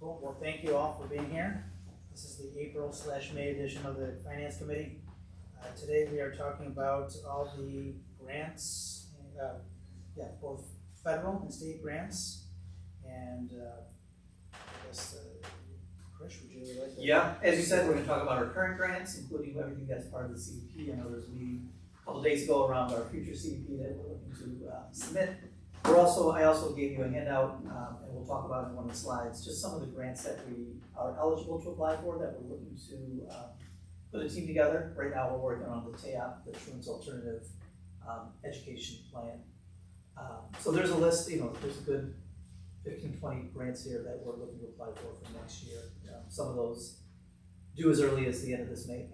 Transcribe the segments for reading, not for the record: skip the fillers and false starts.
Cool. Well, thank you all for being here. This is the April/May edition of the Finance Committee. Today we are talking about all the grants, both federal and state grants. And I guess, Chris, would you like to? Yeah, as you said, we're going to talk about our current grants, including everything that's part of the CDP. I know there's a meeting a couple days ago around our future CDP that we're looking to submit. I also gave you a handout, and we'll talk about in one of the slides, just some of the grants that we are eligible to apply for that we're looking to put a team together. Right now we're working on the TAP, the Truant's Alternative Education Plan. So there's a list, there's a good 15, 20 grants here that we're looking to apply for next year. Some of those due as early as the end of this month.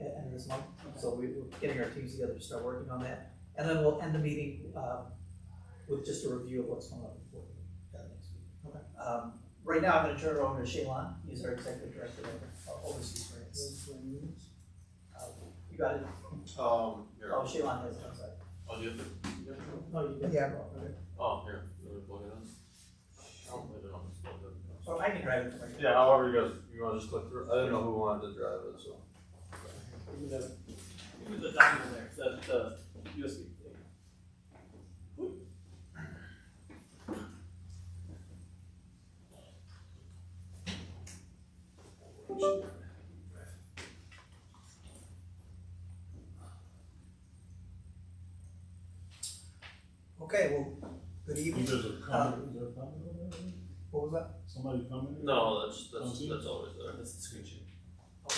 Okay. So we're getting our teams together to start working on that. And then we'll end the meeting with just a review of what's coming up before next week. Okay. Right now I'm going to turn it over to Shaylon. He's our Executive Director of Overseas Grants. You got it? Here. Oh, Shaylon has it, I'm sorry. Oh, do you have to? Oh, you got Yeah. it. Okay. Oh, here. Let me plug it in. Oh, I don't know. It's plugged in. So I can drive it from Yeah, however you want to just click through. I didn't know who wanted to drive it, so. Give me the document there, the USB. Okay, well, good evening. There's a comment, is there a comment on that? What was that? Somebody commented? No, that's always there. That's the screen sheet.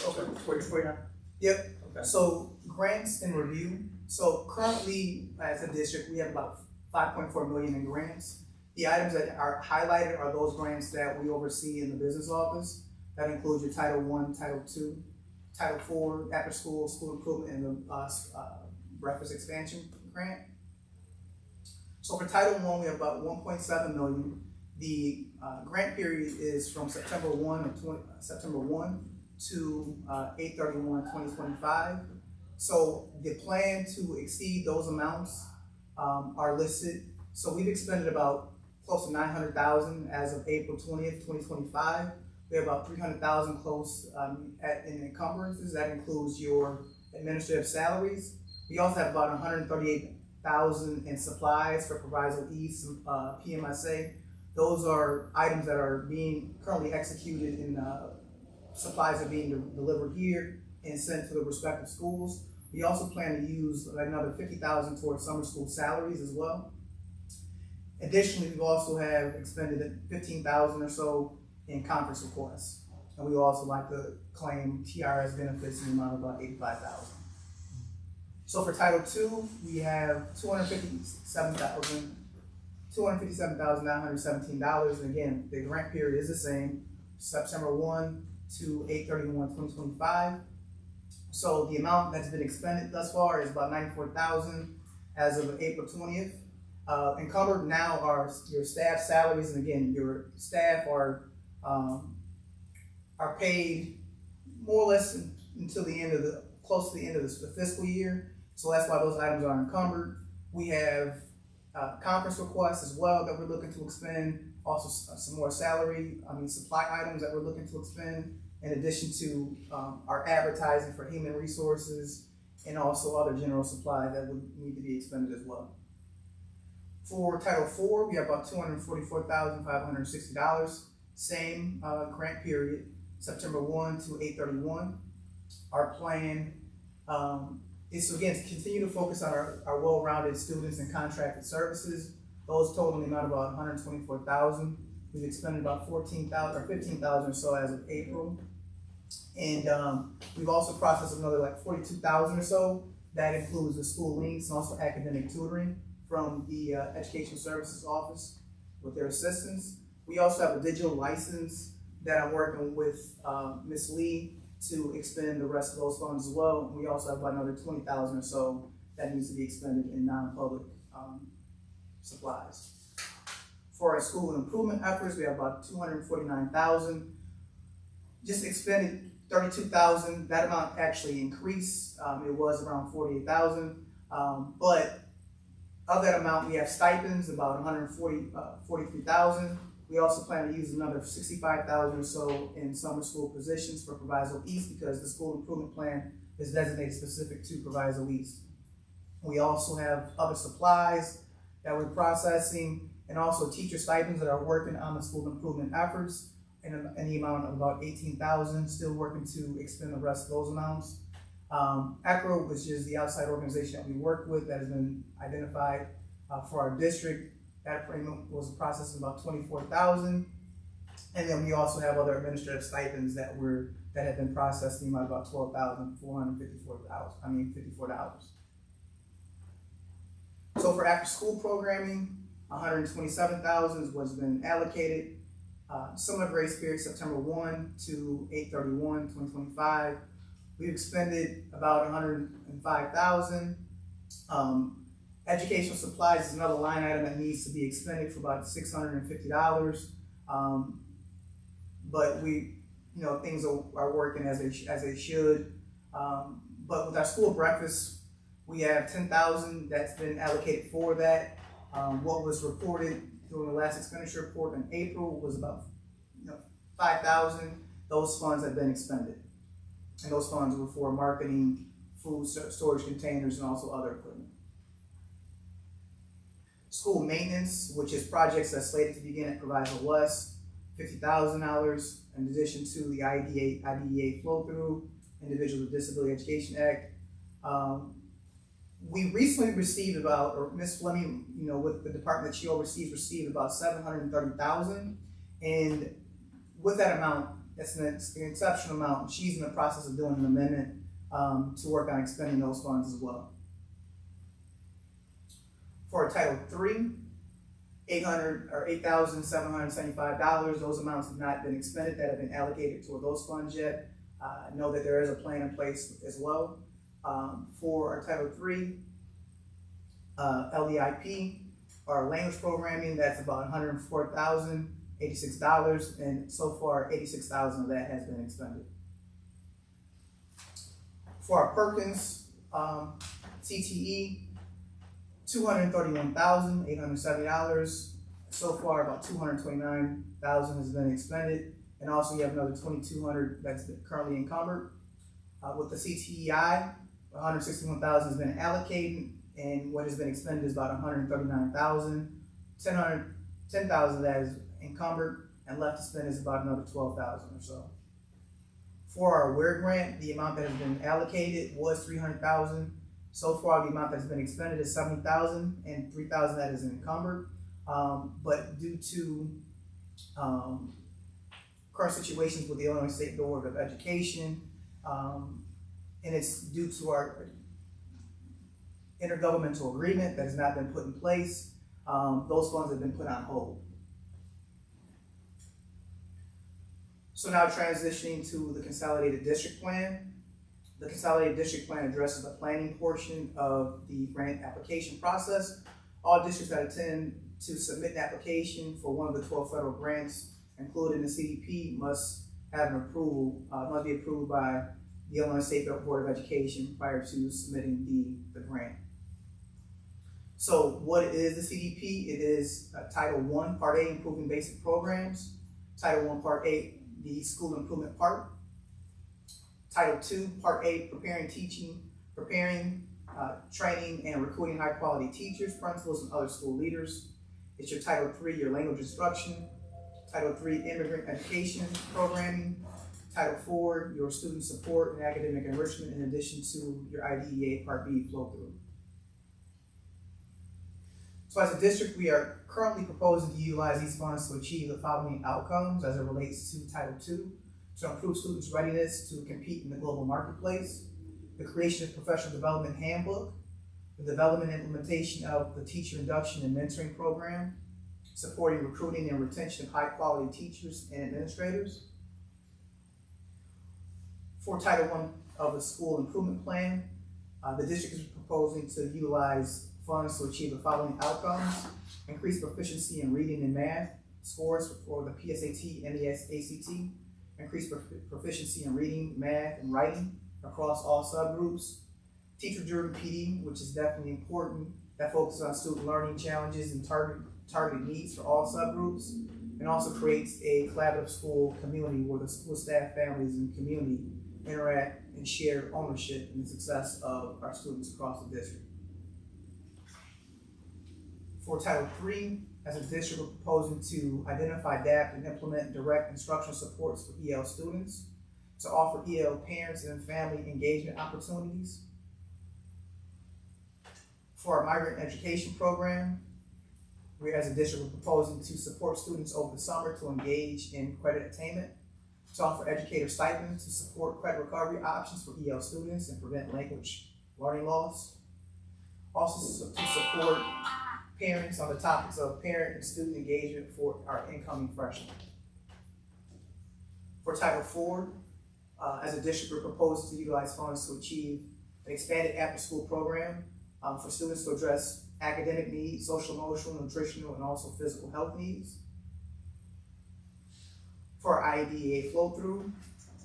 Okay, for you now. Yep. Okay. So grants in review. So currently, as a district, we have about 5.4 million in grants. The items that are highlighted are those grants that we oversee in the business office. That includes your Title I, Title II, Title IV, after school improvement, and the breakfast expansion grant. So for Title I, we have about 1.7 million. The grant period is from September 1 to 8/31/2025. So the plan to exceed those amounts are listed. So we've expended about close to 900,000 as of April 20th, 2025. We have about 300,000 close in encumbrances. That includes your administrative salaries. We also have about 138,000 in supplies for Proviso East, PMSA. Those are items that are being currently executed, and supplies are being delivered here and sent to the respective schools. We also plan to use another 50,000 towards summer school salaries as well. Additionally, we also have expended 15,000 or so in conference requests. And we also like to claim TRS benefits in the amount of about 85,000. So for Title II, we have $257,917. And again, the grant period is the same, September 1 to 8/31/2025. So the amount that's been expended thus far is about 94,000 as of April 20th. Encumbered now are your staff salaries, and again, your staff are paid more or less until the end of close to the end of the fiscal year. So that's why those items are encumbered. We have conference requests as well that we're looking to expend. Also some more supply items that we're looking to expend, in addition to our advertising for human resources and also other general supplies that would need to be expended as well. For Title IV, we have about $244,560. Same grant period, September 1 to 8/31. Our plan is to, again, to continue to focus on our well-rounded students and contracted services. Those total the amount of about 124,000. We've expended about 14,000 or 15,000 or so as of April. And we've also processed another like 42,000 or so. That includes the school links and also academic tutoring from the Education Services Office with their assistance. We also have a digital license that I'm working with Ms. Lee to expend the rest of those funds as well. We also have about another 20,000 or so that needs to be expended in non-public supplies. For our school improvement efforts, we have about 249,000. Just expended 32,000. That amount actually increased. It was around 48,000. But of that amount, we have stipends, about 43,000. We also plan to use another $65,000 or so in summer school positions for Proviso East because the school improvement plan is designated specific to Proviso East. We also have other supplies that we're processing and also teacher stipends that are working on the school improvement efforts in the amount of about $18,000, still working to expend the rest of those amounts. ECRO, which is the outside organization that we work with that has been identified for our district. That payment was processed about $24,000, and then we also have other administrative stipends that have been processed in the amount of about $12,454. So for after school programming, $127,000 is what's been allocated. Summer grace period September 1 to 8/31/2025. We've expended about $105,000. Educational supplies is another line item that needs to be expended for about $650. But things are working as they should. But with our school breakfast, we have $10,000 that's been allocated for that. What was reported during the last expenditure report in April was about $5,000. Those funds have been expended. And those funds were for marketing, food storage containers, and also other equipment. School maintenance, which is projects that's slated to begin at Proviso West, $50,000 in addition to the IDEA flow-through, Individuals with Disability Education Act. We recently received Ms. Fleming, with the department that she oversees, received about $730,000. And with that amount, that's an exceptional amount. She's in the process of doing an amendment to work on expending those funds as well. For Title III, $8,775. Those amounts have not been expended that have been allocated toward those funds yet. I know that there is a plan in place as well. For our Title III, LEIP, our language programming, that's about $104,086, and so far $86,000 of that has been expended. For our Perkins CTE, $231,870. So far, about $229,000 has been expended, and also you have another $2,200 that's currently encumbered. With the CTEI, $161,000 has been allocated, and what has been expended is about $139,000. $10,000 of that is encumbered, and left to spend is about another $12,000 or so. For our WARE grant, the amount that has been allocated was $300,000. So far, the amount that's been expended is $70,000, and $3,000 that is encumbered. But due to current situations with the Illinois State Board of Education, and it's due to our intergovernmental agreement that has not been put in place, those funds have been put on hold. So now transitioning to the Consolidated District Plan. The Consolidated District Plan addresses the planning portion of the grant application process. All districts that intend to submit an application for one of the 12 federal grants included in the CDP must have must be approved by the Illinois State Board of Education prior to submitting the grant. So what is the CDP? It is Title I, Part A, Improving Basic Programs. Title I, Part A, the School Improvement Part. Title II, Part A, training and recruiting high quality teachers, principals, and other school leaders. It's your Title III, your language instruction. Title III, immigrant education programming. Title IV, your student support and academic enrichment, in addition to your IDEA Part B flow through. So as a district, we are currently proposing to utilize these funds to achieve the following outcomes as it relates to Title II. To improve students' readiness to compete in the global marketplace, the creation of professional development handbook, the development and implementation of the teacher induction and mentoring program, supporting recruiting and retention of high-quality teachers and administrators. For Title I of the School Improvement Plan, the district is proposing to utilize funds to achieve the following outcomes: increase proficiency in reading and math scores for the PSAT and the ACT, increase proficiency in reading, math, and writing across all subgroups. Teacher-driven PD, which is definitely important, that focuses on student learning challenges and targeted needs for all subgroups. and also creates a collaborative school community where the school staff, families, and community interact and share ownership in the success of our students across the district. For Title III, as a district, we're proposing to identify, adapt, and implement direct instructional supports for EL students, to offer EL parents and family engagement opportunities. For our migrant education program, we as a district are proposing to support students over the summer to engage in credit attainment, to offer educator stipends to support credit recovery options for EL students and prevent language learning loss. Also to support parents on the topics of parent and student engagement for our incoming freshmen. For Title IV, as a district, we're proposing to utilize funds to achieve an expanded after-school program for students to address academic needs, social, emotional, nutritional, and also physical health needs. For our IDEA flow-through,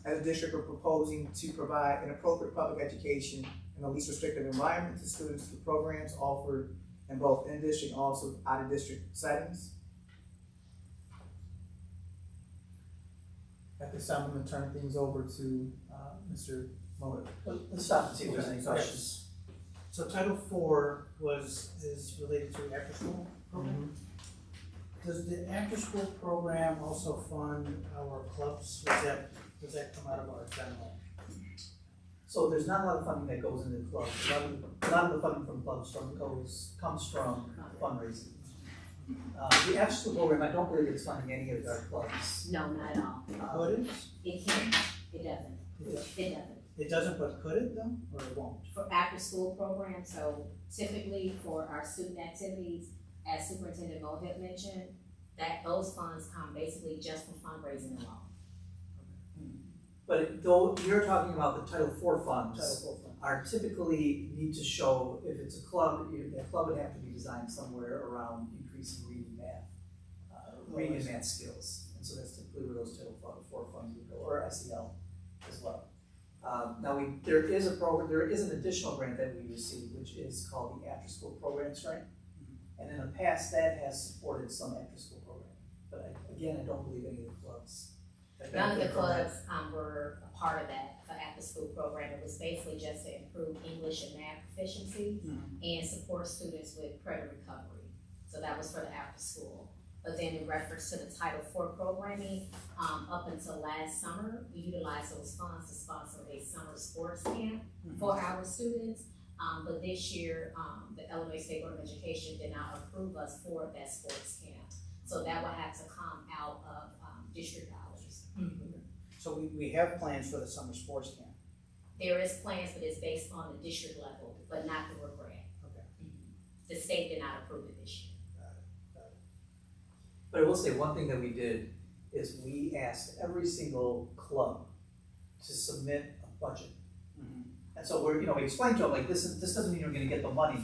as a district, we're proposing to provide an appropriate public education in the least restrictive environment to students through programs offered in both in-district and also out-of-district settings. At this time, I'm going to turn things over to Mr. Muller. Let's stop and see if there's any questions. So Title IV is related to after-school program? Does the after-school program also fund our clubs? Does that come out of our general? So there's not a lot of funding that goes into clubs. A lot of the funding from clubs comes from fundraising. The after-school program, I don't believe it's funding any of our clubs. No, not at all. Could it? It can't, it doesn't. It doesn't. It doesn't, but could it though, or it won't? For after-school programs, so typically for our student activities, as Superintendent Mohit mentioned, that those funds come basically just from fundraising alone. But though you're talking about the Title IV funds, Title IV fund. are typically need to show, if it's a club, that club would have to be designed somewhere around increasing reading and math skills. And so that's typically where those Title IV funds would go, or SEL as well. Now there is an additional grant that we received, which is called the After School Programs Grant. And in the past, that has supported some after-school programming. But again, I don't believe any of the clubs. None of the clubs were a part of that for after-school program. It was basically just to improve English and math proficiency and support students with credit recovery. So that was for the after-school. But then in reference to the Title IV programming, up until last summer, we utilized those funds to sponsor a summer sports camp for our students. But this year, the Illinois State Board of Education did not approve us for that sports camp. So that will have to come out of district dollars. So we have plans for the summer sports camp. There is plans, but it's based on the district level, but not the work grant. Okay. The state did not approve it this year. But I will say one thing that we did is we asked every single club to submit a budget. And so we explained to them, like, this doesn't mean you're gonna get the money,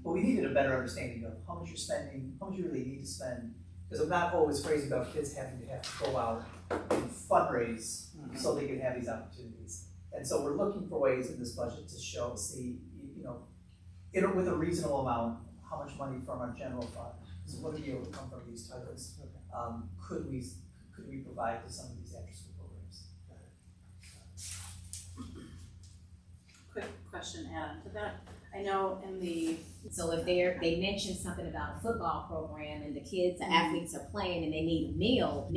but we needed a better understanding of how much you're spending, how much you really need to spend. Because I'm not always crazy about kids having to go out and fundraise so they can have these opportunities. And so we're looking for ways in this budget to with a reasonable amount, how much money from our general fund. So what are we able to come from these titles? Could we provide to some of these after-school programs? Quick question, add to that. I know in the So if they mentioned something about a football program and the kids, the athletes are playing and they need a meal,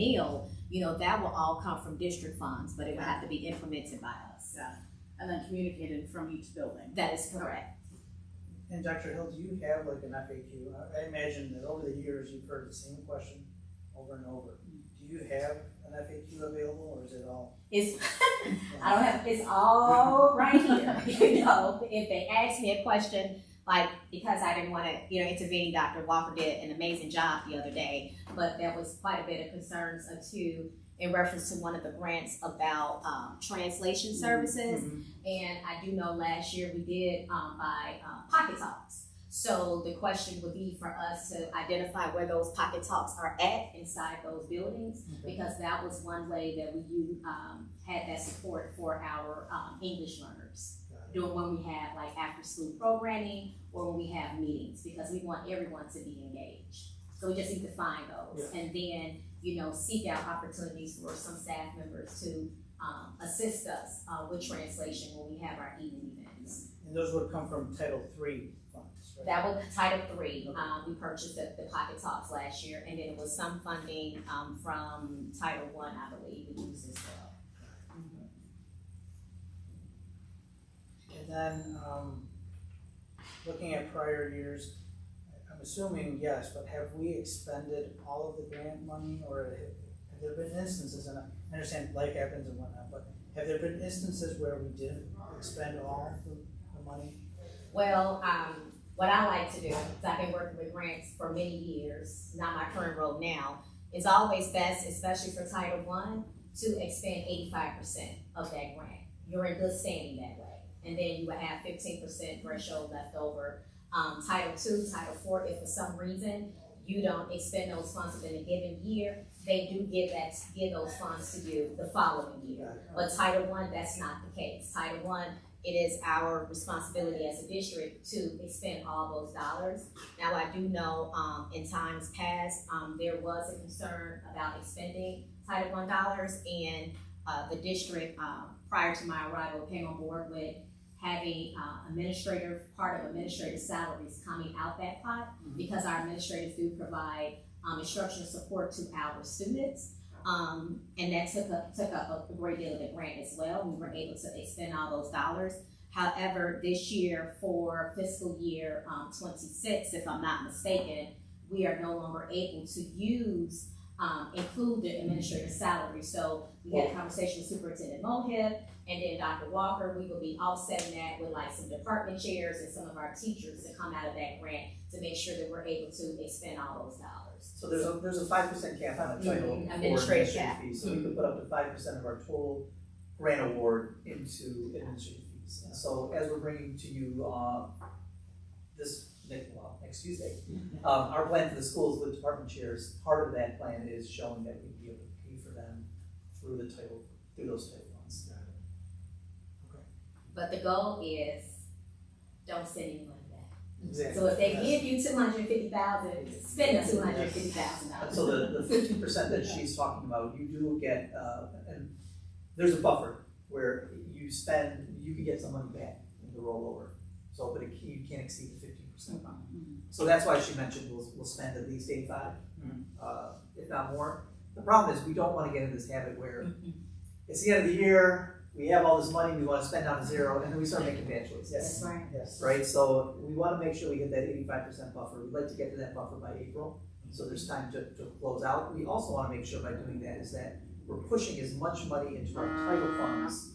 that will all come from district funds, but it would have to be implemented by us. and then communicated from each building. That is correct. And Dr. Hill, do you have like an FAQ? I imagine that over the years you've heard the same question over and over. Do you have an FAQ available, or is it all? I don't have, it's all right here. If they ask me a question, like, because I didn't want to, intervene, Dr. Walker did an amazing job the other day, but there was quite a bit of concerns too in reference to one of the grants about translation services. And I do know last year we did buy Pocket Talks. So the question would be for us to identify where those Pocket Talks are at inside those buildings, because that was one way that we had that support for our English learners. Doing when we have like after school programming or when we have meetings, because we want everyone to be engaged. So we just need to find those, and then, seek out opportunities for some staff members to, assist us, with translation when we have our evening events. And those would come from Title III funds, right? That was Title III. Okay. We purchased the Pocket Talks last year, and then it was some funding, from Title I, I believe, we used as well. And then, looking at prior years, I'm assuming yes, but have we expended all of the grant money, or have there been instances, and I understand life happens and whatnot, but have there been instances where we didn't expend all the money? Well, what I like to do, because I've been working with grants for many years, not my current role now, is always best, especially for Title I, to expend 85% of that grant. You're in good standing that way. And then you would have 15% threshold left over. Title II, Title IV, if for some reason you don't expend those funds within a given year, they do give those funds to you the following year. But Title I, that's not the case. Title I, it is our responsibility as a district to expend all those dollars. Now, I do know in times past, there was a concern about expending Title I dollars, and the district, prior to my arrival, came on board with having part of administrative salaries coming out that pot, because our administrators do provide instructional support to our students. And that took up a great deal of the grant as well. We were able to expend all those dollars. However, this year for fiscal year 26, if I'm not mistaken, we are no longer able to include the administrative salary. So we had a conversation with Superintendent Mohib and then Dr. Walker. We will be offsetting that with like some department chairs and some of our teachers to come out of that grant to make sure that we're able to expend all those dollars. So there's a 5% cap on the title for Administrative cap. fees, so we could put up to 5% of our total grant award into administrative fees. And so as we're bringing to you next Tuesday, our plan for the schools with department chairs, part of that plan is showing that we'd be able to pay for them through those title funds. But the goal is, don't send any money back. Exactly. So if they give you $250,000, spend the $250,000. And so the 15% that she's talking about, you do get, and there's a buffer where you can get some money back in the rollover. So, but you can't exceed the 15% amount. So that's why she mentioned we'll spend at least 85, if not more. The problem is we don't want to get into this habit where it's the end of the year, we have all this money, we want to spend down to zero, and then we start making bad choices. That's right. Yes. Right, so we want to make sure we hit that 85% buffer. We'd like to get to that buffer by April, so there's time to close out. We also want to make sure by doing that is that we're pushing as much money into our title funds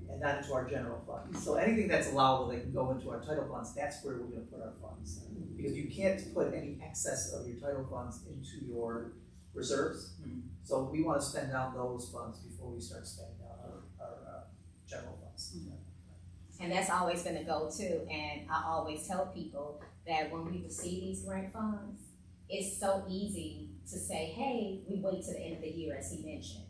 and not into our general funds. So anything that's allowable that can go into our title funds, that's where we're going to put our funds. Because you can't put any excess of your title funds into your reserves. So we want to spend down those funds before we start spending out our general funds. And that's always been the goal too. And I always tell people that when we receive these grant funds, it's so easy to say, hey, we wait till the end of the year, as he mentioned.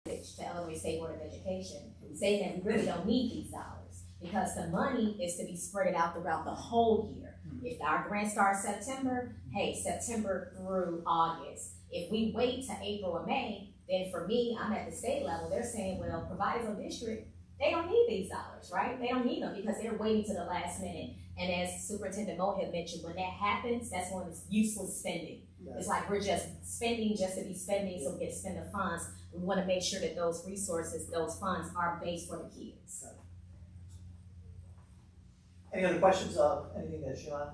To Illinois State Board of Education, saying that we really don't need these dollars because the money is to be spread out throughout the whole year. If our grant starts September, hey, September through August. If we wait to April or May, then for me, I'm at the state level, they're saying, well, Proviso District, they don't need these dollars, right? They don't need them because they're waiting to the last minute. And as Superintendent Mohib mentioned, when that happens, that's when it's useless spending. It's like we're just spending just to be spending so we can spend the funds. We want to make sure that those resources, those funds are based for the kids. Any other questions of anything that Sean?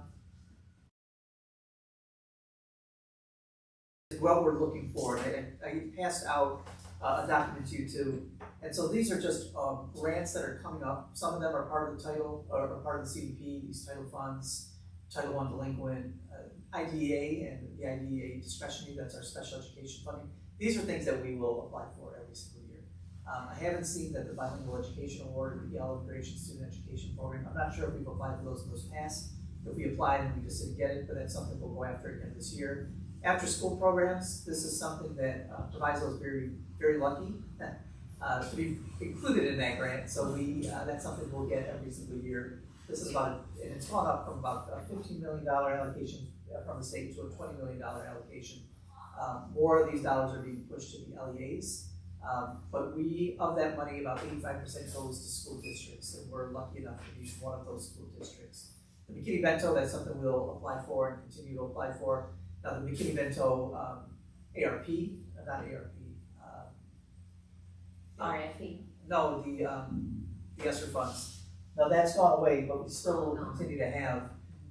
What we're looking for, and I passed out a document to you too. And so these are just grants that are coming up. Some of them are part of the title, or part of the CDP, these title funds, Title I delinquent, IDEA, and the IDEA discretionary, that's our special education funding. These are things that we will apply for every single year. I haven't seen that the bilingual education award, the EL Immigration Student Education Program, I'm not sure if we've applied for those in those past. If we applied and we just didn't get it, but that's something we'll go after again this year. After school programs, this is something that Proviso is very, very lucky to be included in that grant. So that's something we'll get every single year. This is and it's gone up from about a $15 million allocation from the state to a $20 million allocation. More of these dollars are being pushed to the LEAs. But of that money, about 85% goes to school districts, and we're lucky enough to be one of those school districts. The McKinney-Vento, that's something we'll apply for and continue to apply for. Now, the McKinney-Vento ARP, not ARP. RFP. No, the ESSER funds. Now, that's gone away, but we still will continue to have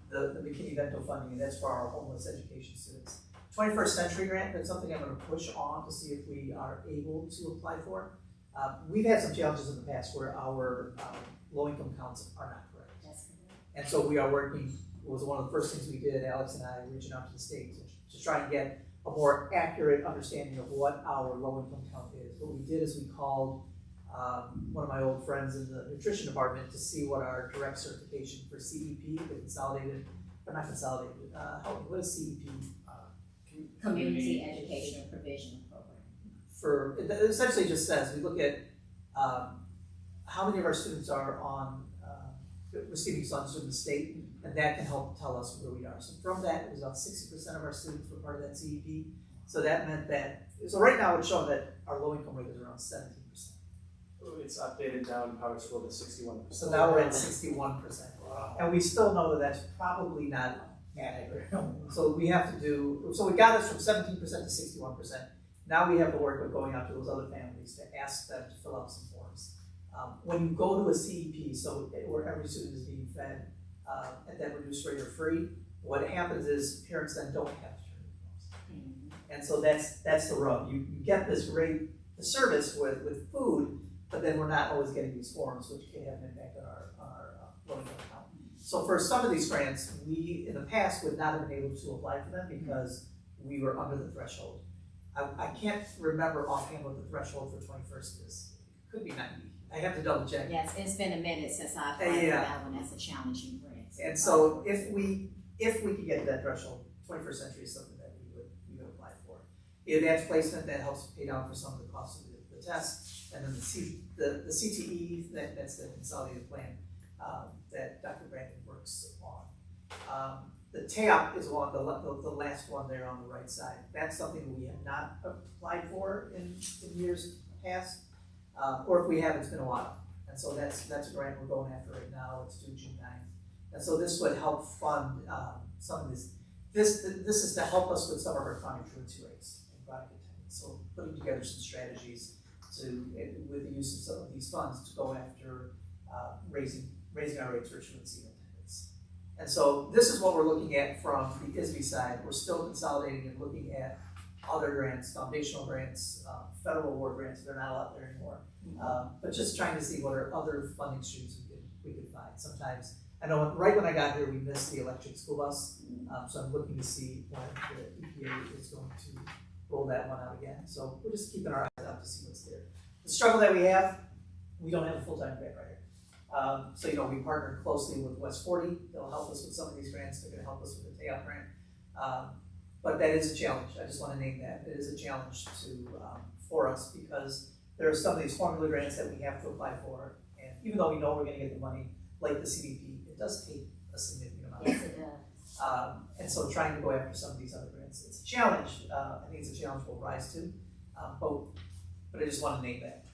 the McKinney-Vento funding, and that's for our homeless education students. 21st Century Grant, that's something I'm gonna push on to see if we are able to apply for. We've had some challenges in the past where our low-income counts are not correct. That's correct. And so we are working, it was one of the first things we did, Alex and I, reaching out to the state to try and get a more accurate understanding of what our low-income count is. What we did is we called one of my old friends in the nutrition department to see what our direct certification for CEP, the consolidated, or not consolidated, what is CEP? Community Educational Provision Program. It essentially just says, we look at how many of our students are on receiving funds from the state, and that can help tell us where we are. So from that, it was about 60% of our students were part of that CEP. So that meant that, so right now it's showing that our low income rate is around 17%. It's updated down Power School to 61%. So now we're at 61%. Wow. And we still know that that's probably not accurate. So we have to so we got us from 17% to 61%. Now we have to work with going out to those other families to ask them to fill out some forms. When you go to a CEP, so where every student is being fed at that reduced rate or free, what happens is parents then don't have to turn in forms. And so that's the rub. You get this great service with food, but then we're not always getting these forms, which can have an impact on our low-income account. So for some of these grants, we in the past would not have been able to apply for them because we were under the threshold. I can't remember offhand what the threshold for 21st is. It could be 90. I have to double check. Yes, it's been a minute since I applied for that one. That's a challenging grant. And so if we could get to that threshold, 21st Century is something that we would apply for. The advanced placement that helps pay down for some of the costs of the test, and then the CTE that's the consolidated plan that Dr. Brandon works on. The TAP is the last one there on the right side. That's something we have not applied for in years past, or if we have, it's been a while. And so that's a grant we're going after right now. It's due June 9th. And so this would help fund some of this. This is to help us with some of our chronic truancy rates and chronic attendance. So putting together some strategies with the use of some of these funds to go after raising our rates for truancy and attendance. And so this is what we're looking at from the ISB side. We're still consolidating and looking at other grants, foundational grants, federal award grants. They're not out there anymore. But just trying to see what are other funding streams we could find. Sometimes, I know right when I got here, we missed the electric school bus. So I'm looking to see when the EPA is going to roll that one out again. So we're just keeping our eyes out to see what's there. The struggle that we don't have a full-time grant writer. So, we partnered closely with West 40. They'll help us with some of these grants. They're going to help us with the TAOP grant. But that is a challenge. I just want to name that. It is a challenge for us because there are some of these formula grants that we have to apply for. And even though we know we're going to get the money, like the CDP, it does take a significant amount of Yes, it does. and so trying to go after some of these other grants, it's a challenge. I think it's a challenge we'll rise to. But I just want to name that.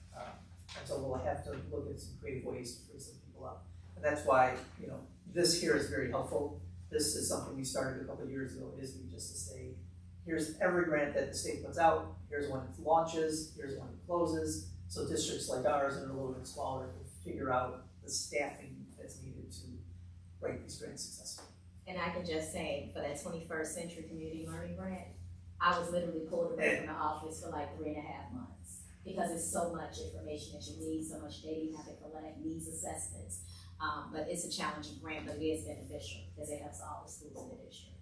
And so we'll have to look at some creative ways to free some people up. And that's why, this here is very helpful. This is something we started a couple of years ago, ISB, just to say, here's every grant that the state puts out, here's when it launches, here's when it closes. So districts like ours that are a little bit smaller can figure out the staffing that's needed to write these grants successfully. And I can just say, for that 21st Century Community Learning Grant, I was literally pulled away from the office for like 3.5 months because it's so much information that you need, so much data you have to collect, needs assessments. But it's a challenging grant, but it is beneficial because it helps all the schools in the district.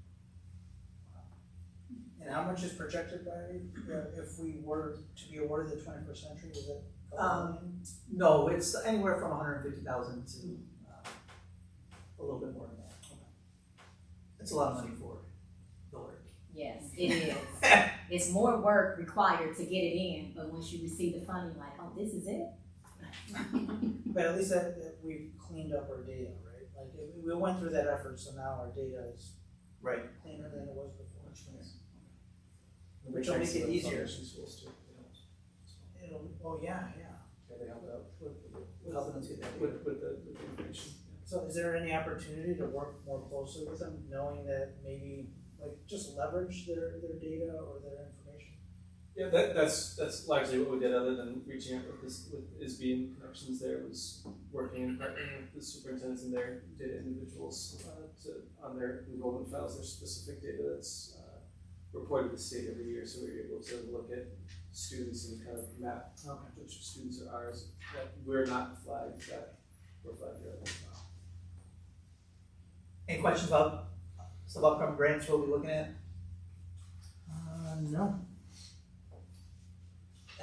And how much is projected by, if we were to be awarded the 21st Century, is it? No, it's anywhere from 150,000 to a little bit more than that. It's a lot of money for the work. Yes, it is. It's more work required to get it in, but once you receive the funding, like, oh, this is it? But at least that we've cleaned up our data, right? Like, we went through that effort, so now our data is Right. cleaner than it was before. Which will make it easier. Schools too. Oh, yeah, yeah. Yeah, they help out Helping them get that. with the information. So is there any opportunity to work more closely with them, knowing that maybe, like, just leverage their data or their information? Yeah, that's largely what we did. Other than reaching out with ISB and connections, there was working and partnering with the superintendents and their data individuals on their enrollment files, their specific data that's reported to the state every year. So we were able to look at students and kind of map which students are ours that we're not flagged, that we're flagged here. Any questions about some upcoming grants we'll be looking at? No.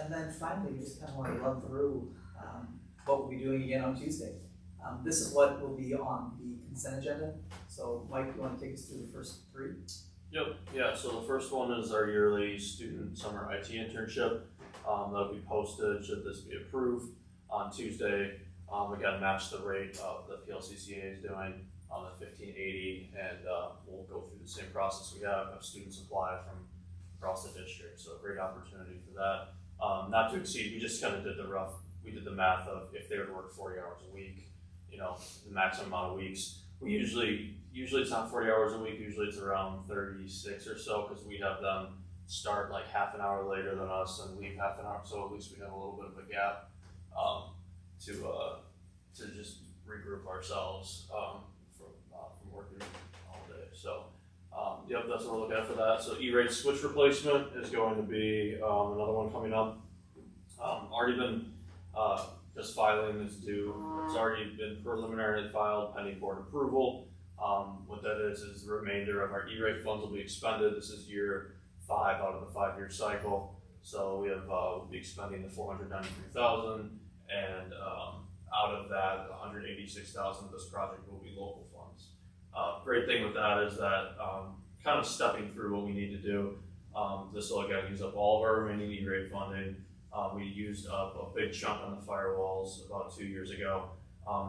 And then finally, we just kind of want to run through what we'll be doing again on Tuesday. This is what will be on the consent agenda. So Mike, you want to take us through the first three? Yep, yeah, so the first one is our yearly student summer IT internship. That'll be posted, should this be approved, on Tuesday. Again, match the rate of the PLCCA is doing on the $15.80, and we'll go through the same process we have students apply from across the district, so a great opportunity for that. Not to exceed, we just kind of did the math of if they would work 40 hours a week, you know, the maximum amount of weeks. We usually it's not 40 hours a week, usually it's around 36 or so, because we have them start like half an hour later than us and leave half an hour, so at least we have a little bit of a gap to just regroup ourselves from working all day. So yep, that's what we're looking at for that. So E-rate switch replacement is going to be another one coming up. Already been just filing is due. It's already been preliminarily filed pending board approval. What that is the remainder of our E-rate funds will be expended. This is year 5 out of the 5-year cycle. So we have we'll be expending the $493,000, and out of that, $186,000 of this project will be local funds. Great thing with that is that kind of stepping through what we need to do. This will again use up all of our remaining E-rate funding. We used up a big chunk on the firewalls about 2 years ago.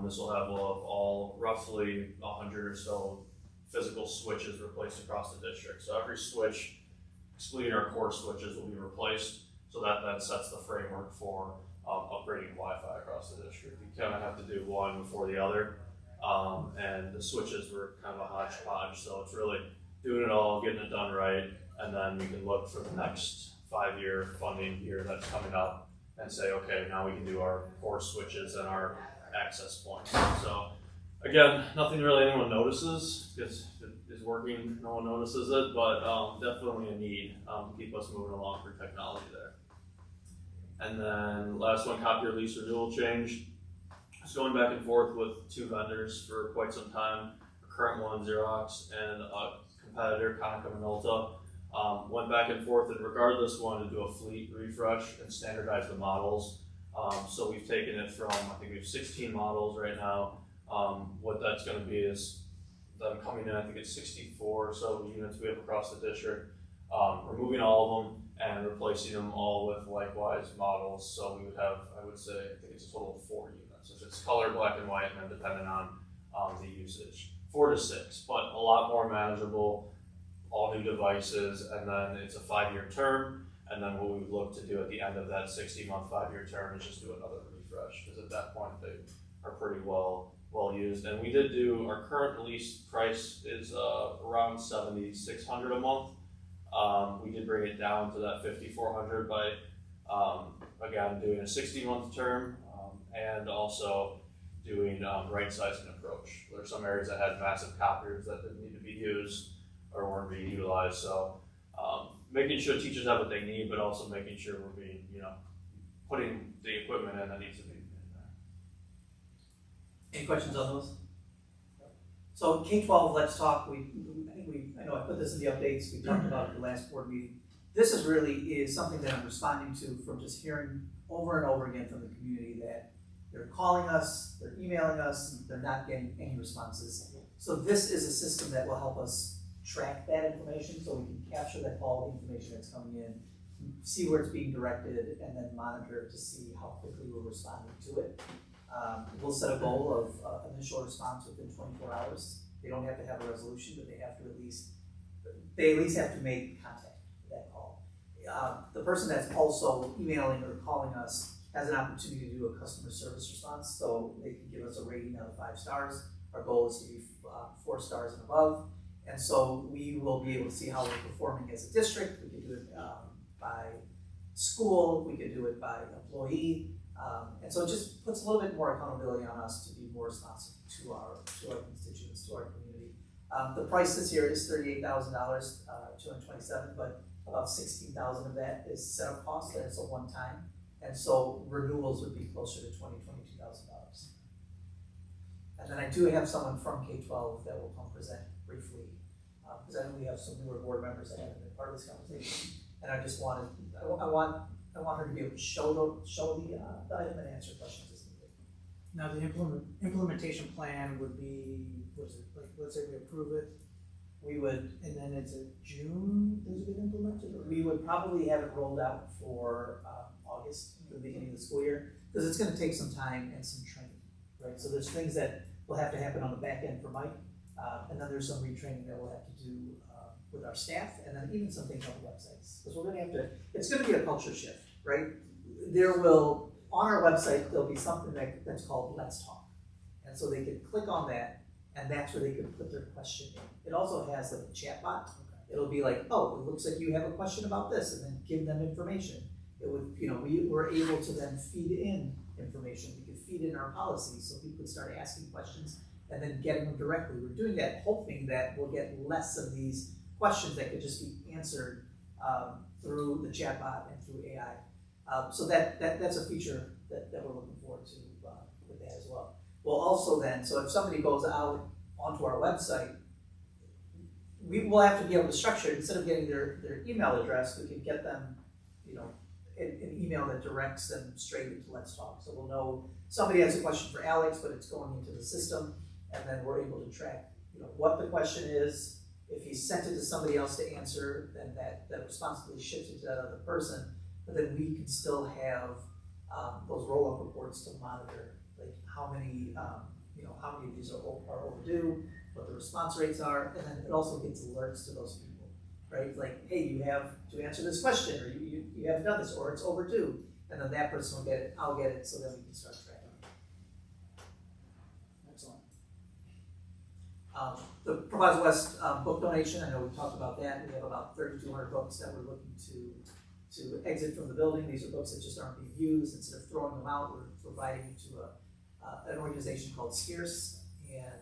This will have all roughly 100 or so physical switches replaced across the district. So every switch, excluding our core switches, will be replaced. So that then sets the framework for upgrading Wi-Fi across the district. You kind of have to do one before the other. And the switches were kind of a hodgepodge. So it's really doing it all, getting it done right, and then we can look for the next 5-year funding year that's coming up and say, okay, now we can do our core switches and our access points. So again, nothing really anyone notices because it is working, no one notices it, but definitely a need to keep us moving along for technology there. And then last one, copier lease renewal change. It's going back and forth with 2 vendors for quite some time. A current one, Xerox, and a competitor, Konica Minolta. Went back and forth, and regardless, wanted to do a fleet refresh and standardize the models. So we've taken it from, I think we have 16 models right now. What that's going to be is them coming in, I think it's 64 or so units we have across the district, removing all of them and replacing them all with likewise models. So we would have, I would say, I think it's a total of 4 units. If it's color, black and white, and then depending on the usage, 4 to 6, but a lot more manageable. All new devices, and then it's a 5-year term, and then what we would look to do at the end of that 60-month 5-year term is just do another refresh, because at that point they are pretty well used. And we did do, our current lease price is around $7,600 a month. We did bring it down to that $5,400 by again doing a 60-month term and also doing right sizing approach. There are some areas that had massive copiers that didn't need to be used or weren't being utilized. So making sure teachers have what they need, but also making sure we're being, putting the equipment in that needs to be in there. Any questions on those? So K-12, let's talk. I know I put this in the updates. We talked about it at the last board meeting. This is something that I'm responding to from just hearing over and over again from the community that they're calling us, they're emailing us, and they're not getting any responses. So this is a system that will help us track that information so we can capture all the information that's coming in, see where it's being directed, and then monitor to see how quickly we're responding to it. We'll set a goal of initial response within 24 hours. They don't have to have a resolution, but they have to at least they at least have to make contact with that call. The person that's also emailing or calling us has an opportunity to do a customer service response, so they can give us a rating out of 5 stars. Our goal is to be 4 stars and above, and so we will be able to see how we're performing as a district. We can do it by school, we could do it by employee, and so it just puts a little bit more accountability on us to be more responsive to our constituents, to our community. The price this year is $38,000, $227, but about $16,000 of that is setup cost, and it's a one-time. And so renewals would be closer to $22,000. And then I do have someone from K-12 that will come present briefly, because I know we have some newer board members that haven't been part of this conversation. And I just wanted, I want her to be able to show the item and answer questions as needed. Now, the implementation plan would be, what is it, like, let's say we approve it, We would, and then it's a June, does it get implemented? Or? we would probably have it rolled out for August, the beginning of the school year, because it's gonna take some time and some training, right? So there's things that will have to happen on the back end for Mike, and then there's some retraining that we'll have to do with our staff, and then even some things on the websites. Because we're gonna have to, it's gonna be a culture shift, right? There will, on our website, there'll be something that's called Let's Talk. And so they can click on that, and that's where they can put their question in. It also has like a chat bot. It'll be like, oh, it looks like you have a question about this, and then give them information. It would, we were able to then feed in information. We could feed in our policies so people could start asking questions and then getting them directly. We're doing that hoping that we'll get less of these questions that could just be answered through the chatbot and through AI. So that's a feature that we're looking forward to with that as well. We'll also then, so if somebody goes out onto our website, we will have to be able to structure it. Instead of getting their email address, we can get them, an email that directs them straight into Let's Talk. So we'll know somebody has a question for Alex, but it's going into the system, and then we're able to track, what the question is. If he sent it to somebody else to answer, then that responsibility shifts it to that other person. But then we can still have those roll-up reports to monitor, like how many of these are overdue, what the response rates are, and then it also gets alerts to those people, right? Like, hey, you have to answer this question, or you haven't done this, or it's overdue, and then that person will get it, I'll get it, so then we can start tracking it. Excellent. The Proviso West book donation, I know we talked about that. We have about 3,200 books that we're looking to exit from the building. These are books that just aren't being used. Instead of throwing them out, we're providing them to an organization called Scarce, and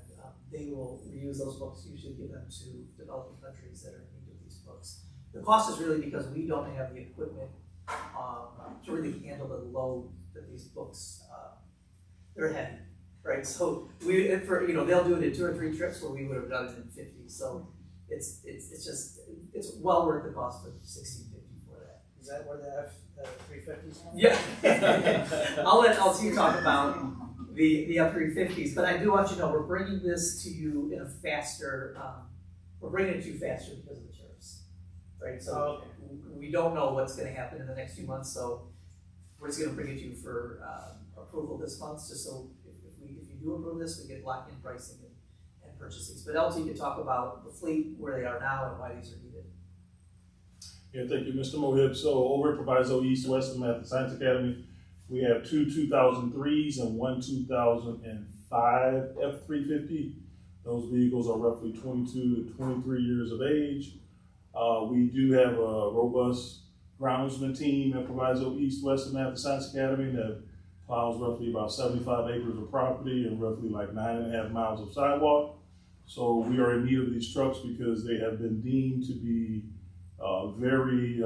they will reuse those books, usually give them to developing countries that are in need of these books. The cost is really because we don't have the equipment to really handle the load that these books, they're heavy, right? So they'll do it in 2 or 3 trips where we would have done it in 50. So it's well worth the cost of $1,650 for that. Is that where the F-350s come? Yeah. I'll let LT talk about the F-350s, but I do want you to know we're bringing this to you in a faster, we're bringing it to you faster because of the tariffs, right? So we don't know what's going to happen in the next few months, so we're just going to bring it to you for approval this month, just so if you do approve this, we get locked in pricing and purchases. But LT can talk about the fleet, where they are now, and why these are needed. Yeah, thank you, Mr. Mohib. So over at Proviso East West Math and Science Academy, we have 2 2003s and 1 2005 F-350. Those vehicles are roughly 22 to 23 years of age. We do have a robust groundsman team at Proviso East West Math and Science Academy that plows roughly about 75 acres of property and roughly like 9.5 miles of sidewalk. So we are in need of these trucks because they have been deemed to be very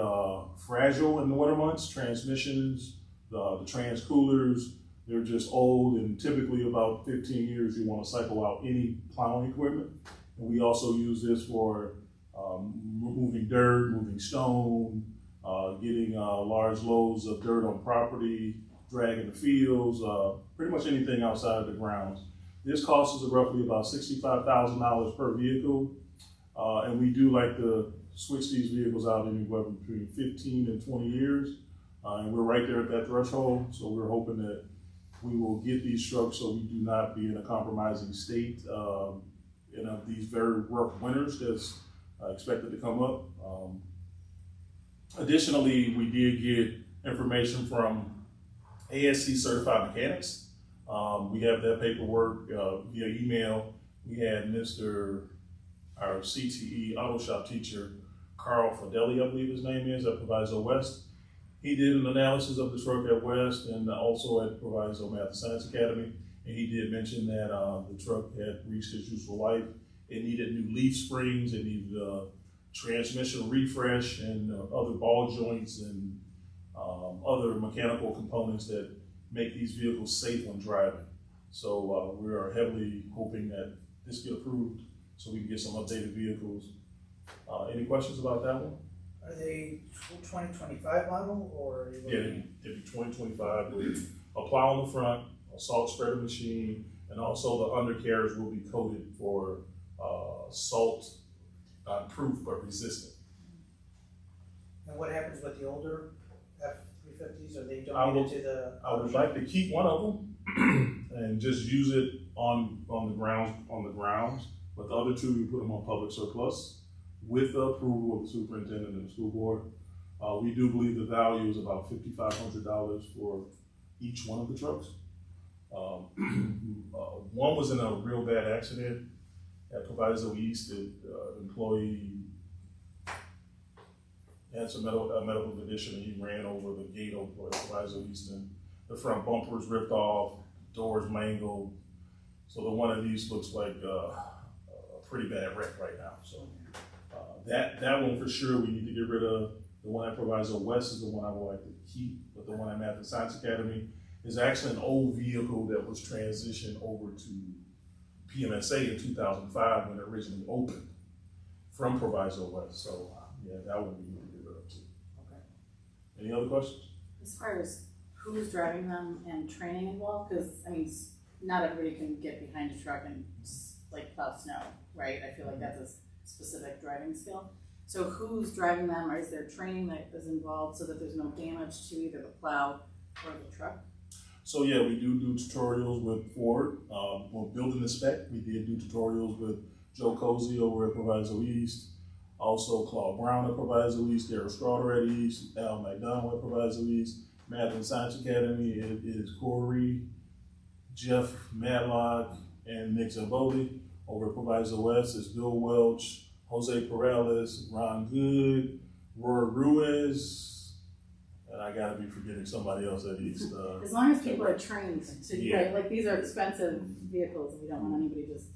fragile in the winter months. Transmissions, the trans coolers, they're just old, and typically about 15 years you want to cycle out any plowing equipment. And we also use this for moving dirt, moving stone, getting large loads of dirt on property, dragging the fields, pretty much anything outside of the grounds. This costs us roughly about $65,000 per vehicle, and we do like to switch these vehicles out anywhere between 15 and 20 years. And we're right there at that threshold, so we're hoping that we will get these trucks so we do not be in a compromising state in these very rough winters, because expected to come up. Additionally, we did get information from ASC certified mechanics. We have that paperwork via email. We had our CTE auto shop teacher, Carl Fideli, I believe his name is, at Proviso West. He did an analysis of the truck at West and also at Proviso Math and Science Academy. And he did mention that the truck had reached its useful life. It needed new leaf springs, it needed a transmission refresh and other ball joints and other mechanical components that make these vehicles safe when driving. So we are heavily hoping that this get approved so we can get some updated vehicles. Any questions about that one? Are they 2025 model or? Yeah, it'd be 2025 with a plow on the front, a salt spreader machine, and also the undercarriage will be coated for salt proof but resistant. And what happens with the older F-350s? Are they I donated to the? I would like to keep one of them and just use it on the grounds, but the other two we put them on public surplus with the approval of the superintendent and the school board. We do believe the value is about $5,500 for each one of the trucks. One was in a real bad accident at Proviso East. The employee had some medical condition and he ran over the gate of Proviso East and the front bumper was ripped off, doors mangled. So the one of these looks like a pretty bad wreck right now. So that one for sure we need to get rid of. The one at Proviso West is the one I would like to keep, but the one at Math and Science Academy is actually an old vehicle that was transitioned over to PMSA in 2005 when it originally opened from Proviso West. So yeah, that one we need to get rid of too. Okay. Any other questions? As far as who's driving them and training involved, because I mean, not everybody can get behind a truck and like plow snow, right? I feel like that's a specific driving skill. So who's driving them, or is there training that is involved so that there's no damage to either the plow or the truck? So yeah, we do tutorials with Ford. We're building the spec. We did do tutorials with Joe Cozy over at Proviso East. Also Claude Brown at Proviso East, Darryl Strawder at East, Al McDonald at Proviso East. Math and Science Academy, it is Corey, Jeff Madlock, and Nick Zamboli. Over at Proviso West is Bill Welch, Jose Perales, Ron Good, Roy Ruiz, and I gotta be forgetting somebody else at East. As long as people are trained to, Yeah. right, like these are expensive vehicles and we don't want anybody just.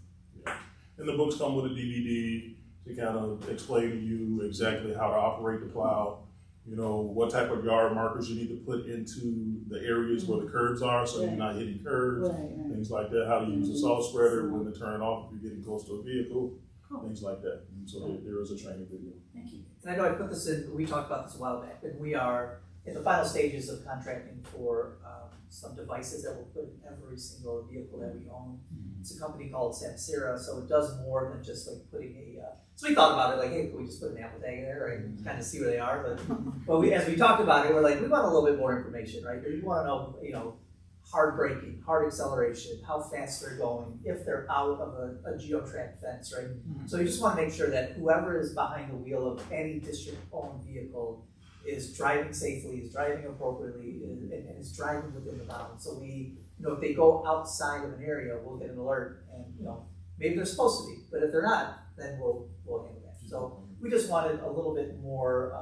And the books come with a DVD to kind of explain to you exactly how to operate the plow, you know, what type of yard markers you need to put into the areas where the curbs are so you're not hitting curbs, things like that, how to use a salt spreader, when to turn off if you're getting close to a vehicle, things like that. And so there is a training video. Thank you. And I know I put this in, we talked about this a while back, but we are in the final stages of contracting for some devices that we'll put in every single vehicle that we own. It's a company called Samsara, so it does more than just like putting a, so we thought about it like, hey, can we just put an Apple tag there and kind of see where they are? But as we talked about it, we're like, we want a little bit more information, right? We want to know, you know, hard braking, hard acceleration, how fast they're going, if they're out of a geotrack fence, right? So we just want to make sure that whoever is behind the wheel of any district-owned vehicle is driving safely, is driving appropriately, and is driving within the bounds. So we, you know, if they go outside of an area, we'll get an alert, and you know, maybe they're supposed to be, but if they're not, then we'll handle that. So we just wanted a little bit more.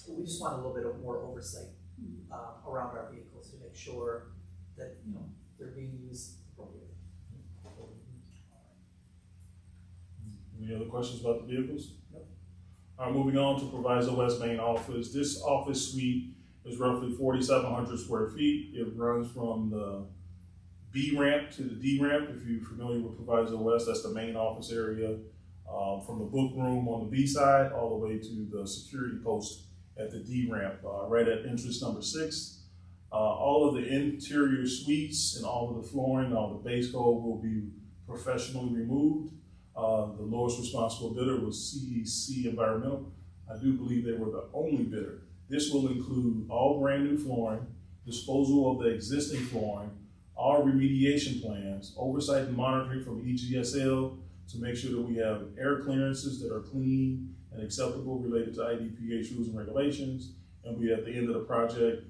We just want a little bit of more oversight around our vehicles to make sure that you know they're being used appropriately. Any other questions about the vehicles? Moving on to Proviso West main office. This office suite is roughly 4,700 square feet. It runs from the B ramp to the D ramp. If you're familiar with Proviso West, that's the main office area. From the book room on the B side all the way to the security post at the D ramp, right at entrance number 6. All of the interior suites and all of the flooring, all the base coat will be professionally removed. The lowest responsible bidder was CEC Environmental. I do believe they were the only bidder. This will include all brand new flooring, disposal of the existing flooring, all remediation plans, oversight and monitoring from EGSL, to make sure that we have air clearances that are clean and acceptable related to IDPH rules and regulations. And we, at the end of the project,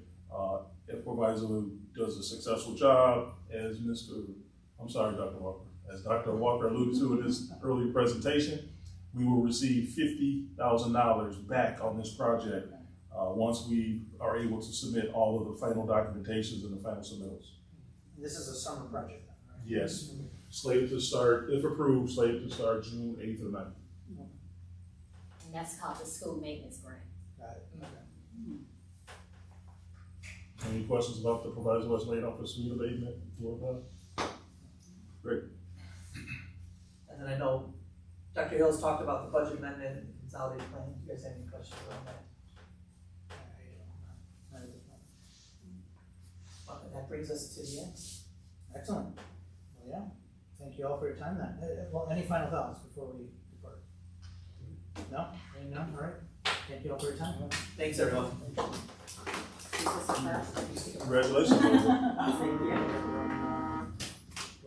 if Proviso does a successful job, as Dr. Walker, as Dr. Walker alluded to in his earlier presentation, we will receive $50,000 back on this project once we are able to submit all of the final documentations and the final submittals. This is a summer project, right? Yes, slated to start, if approved, slated to start June 8th or 9th. And that's called the school maintenance grant. Got it, okay. Any questions about the Proviso West Main Office suite abatement? Great. And then I know Dr. Hill's talked about the budget amendment and consolidated plan. Do you guys have any questions around that? Not at this moment. Okay, that brings us to the end. Excellent. Well, yeah, thank you all for your time then. Well, any final thoughts before we depart? No? No? All right. Thank you all for your time. Thanks, everyone. Is this a first? Congratulations. Thank you.